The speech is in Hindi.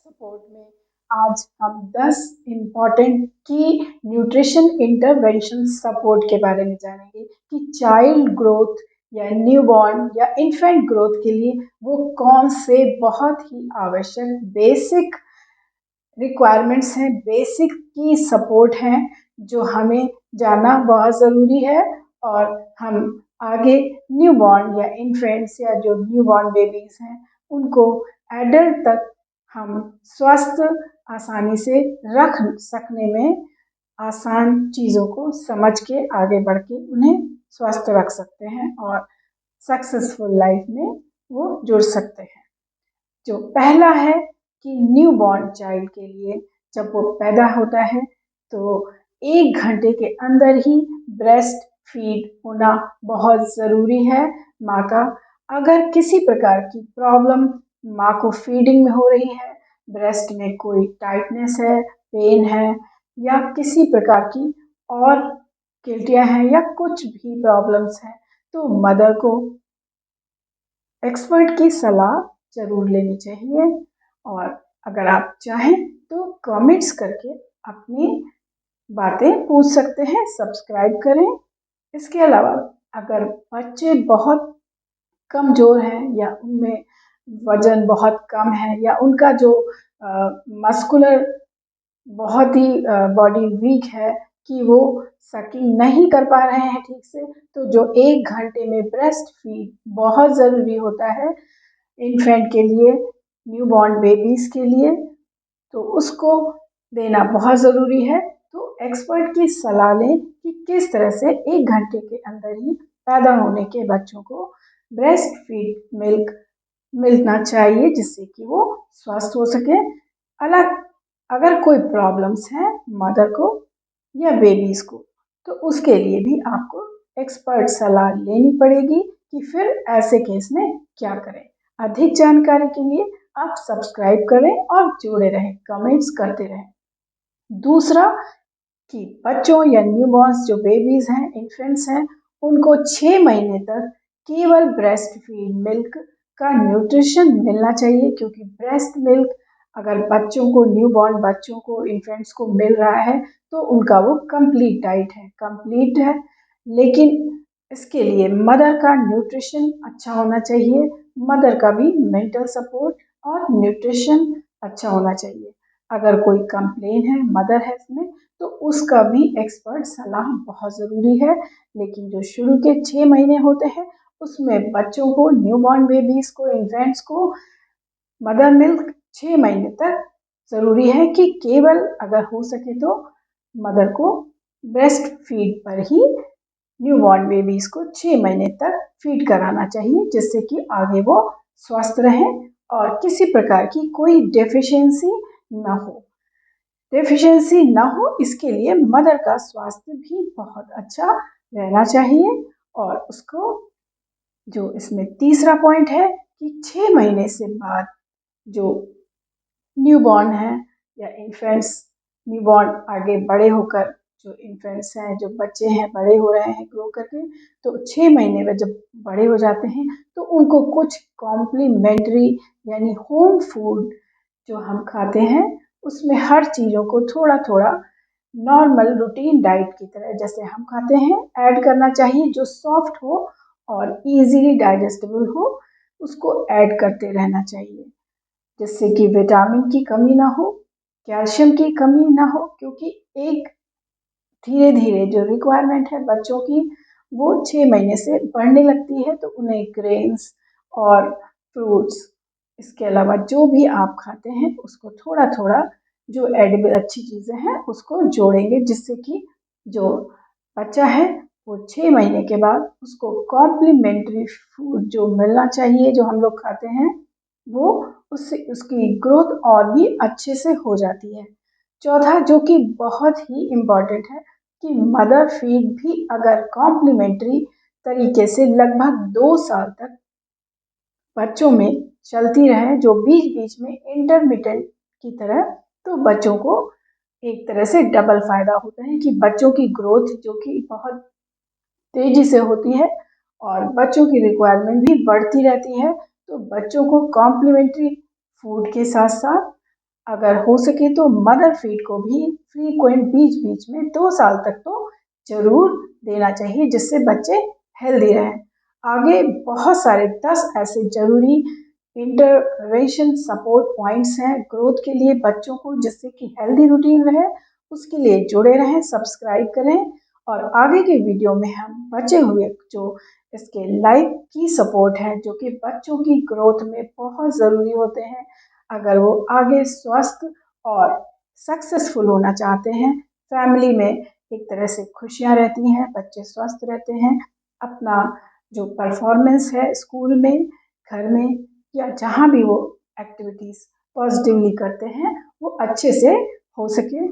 सपोर्ट में आज हम 10 इम्पॉर्टेंट की न्यूट्रिशन इंटरवेंशन सपोर्ट के बारे में जानेंगे कि चाइल्ड ग्रोथ या न्यूबॉर्न या इन्फेंट ग्रोथ के लिए वो कौन से बहुत ही आवश्यक बेसिक रिक्वायरमेंट्स हैं, बेसिक की सपोर्ट हैं जो हमें जानना बहुत ज़रूरी है। और हम आगे न्यूबॉर्न या इन्फेंट्स या जो न्यूबॉर्न बेबीज़ हैं उनको एडल्ट तक हम स्वस्थ आसानी से रख सकने में आसान चीज़ों को समझ के आगे बढ़ के उन्हें स्वस्थ रख सकते हैं और सक्सेसफुल लाइफ में वो जुड़ सकते हैं। जो पहला है कि न्यू बॉर्न चाइल्ड के लिए जब वो पैदा होता है तो 1 घंटे के अंदर ही ब्रेस्ट फीड होना बहुत ज़रूरी है माँ का। अगर किसी प्रकार की प्रॉब्लम माँ को फीडिंग में हो रही है, ब्रेस्ट में कोई टाइटनेस है, पेन है या किसी प्रकार की और गिल्टियाँ हैं या कुछ भी प्रॉब्लम्स हैं तो मदर को एक्सपर्ट की सलाह ज़रूर लेनी चाहिए। और अगर आप चाहें तो कमेंट्स करके अपनी बातें पूछ सकते हैं, सब्सक्राइब करें। इसके अलावा अगर बच्चे बहुत कमज़ोर हैं या उनमें वज़न बहुत कम है या उनका जो मस्कुलर बहुत ही बॉडी वीक है कि वो सकिंग नहीं कर पा रहे हैं ठीक से, तो जो 1 घंटे में ब्रेस्ट फीड बहुत ज़रूरी होता है इन्फेंट के लिए, न्यूबॉर्न बेबीज़ के लिए, तो उसको देना बहुत ज़रूरी है। तो एक्सपर्ट की सलाह लें कि किस तरह से 1 घंटे के अंदर ही पैदा होने के बच्चों को ब्रेस्ट फीड मिल्क मिलना चाहिए जिससे कि वो स्वस्थ हो सके। अलग अगर कोई प्रॉब्लम्स हैं मदर को या बेबीज़ को तो उसके लिए भी आपको एक्सपर्ट सलाह लेनी पड़ेगी कि फिर ऐसे केस में क्या करें। अधिक जानकारी के लिए आप सब्सक्राइब करें और जुड़े रहें, कमेंट्स करते रहें। दूसरा कि बच्चों या न्यूबॉर्न्स जो बेबीज़ हैं, इन्फेंट्स हैं, उनको 6 महीने तक केवल ब्रेस्ट फीड मिल्क का न्यूट्रिशन मिलना चाहिए क्योंकि ब्रेस्ट मिल्क अगर बच्चों को, न्यूबॉर्न बच्चों को, इन्फेंट्स को मिल रहा है तो उनका वो कंप्लीट डाइट है, कंप्लीट है। लेकिन इसके लिए मदर का न्यूट्रिशन अच्छा होना चाहिए, मदर का भी मेंटल सपोर्ट और न्यूट्रिशन अच्छा होना चाहिए। अगर कोई कंप्लेन है मदर है इसमें तो उसका भी एक्सपर्ट सलाह बहुत ज़रूरी है। लेकिन जो शुरू के 6 महीने होते हैं उसमें बच्चों को, न्यूबॉर्न बेबीज़ को, इन्फेंट्स को मदर मिल्क 6 महीने तक ज़रूरी है कि केवल अगर हो सके तो मदर को ब्रेस्ट फीड पर ही न्यूबॉर्न बेबीज़ को 6 महीने तक फीड कराना चाहिए जिससे कि आगे वो स्वस्थ रहें और किसी प्रकार की कोई डेफिशिएंसी ना हो। डेफिशिएंसी ना हो इसके लिए मदर का स्वास्थ्य भी बहुत अच्छा रहना चाहिए। और उसको जो इसमें तीसरा पॉइंट है कि 6 महीने से बाद जो न्यूबॉर्न है या इन्फेंट्स, न्यूबॉर्न आगे बड़े होकर जो इन्फेंट्स हैं, जो बच्चे हैं बड़े हो रहे हैं ग्रो करके, तो 6 महीने में जब बड़े हो जाते हैं तो उनको कुछ कॉम्प्लीमेंट्री यानी होम फूड जो हम खाते हैं उसमें हर चीज़ों को थोड़ा थोड़ा नॉर्मल रूटीन डाइट की तरह जैसे हम खाते हैं ऐड करना चाहिए, जो सॉफ्ट हो और इजीली डाइजेस्टेबल हो उसको ऐड करते रहना चाहिए जिससे कि विटामिन की कमी ना हो, कैल्शियम की कमी ना हो। क्योंकि एक धीरे धीरे जो रिक्वायरमेंट है बच्चों की वो 6 महीने से बढ़ने लगती है तो उन्हें ग्रेन्स और फ्रूट्स, इसके अलावा जो भी आप खाते हैं उसको थोड़ा थोड़ा जो एडिबल अच्छी चीज़ें हैं उसको जोड़ेंगे जिससे कि जो बच्चा है वो 6 महीने के बाद उसको कॉम्प्लीमेंट्री फूड जो मिलना चाहिए जो हम लोग खाते हैं वो उससे उसकी ग्रोथ और भी अच्छे से हो जाती है। चौथा जो कि बहुत ही इम्पॉर्टेंट है कि मदर फीड भी अगर कॉम्प्लीमेंट्री तरीके से लगभग 2 साल तक बच्चों में चलती रहे जो बीच बीच में इंटरमिटेंट की तरह, तो बच्चों को एक तरह से डबल फायदा होता है कि बच्चों की ग्रोथ जो कि बहुत तेजी से होती है और बच्चों की रिक्वायरमेंट भी बढ़ती रहती है। तो बच्चों को कॉम्प्लीमेंट्री फूड के साथ साथ अगर हो सके तो मदर फीड को भी फ्रीक्वेंट बीच बीच में 2 साल तक तो जरूर देना चाहिए, जिससे बच्चे हेल्दी रहें। आगे बहुत सारे 10 ऐसे जरूरी इंटरवेंशन सपोर्ट पॉइंट्स हैं ग्रोथ के लिए बच्चों को, जिससे कि हेल्दी रूटीन रहे। उसके लिए जुड़े रहें, सब्सक्राइब करें और आगे के वीडियो में हम बचे हुए जो इसके लाइफ की सपोर्ट है जो कि बच्चों की ग्रोथ में बहुत ज़रूरी होते हैं, अगर वो आगे स्वस्थ और सक्सेसफुल होना चाहते हैं, फैमिली में एक तरह से खुशियाँ रहती हैं, बच्चे स्वस्थ रहते हैं, अपना जो परफॉर्मेंस है स्कूल में, घर में या जहाँ भी वो एक्टिविटीज़ पॉजिटिवली करते हैं वो अच्छे से हो सके।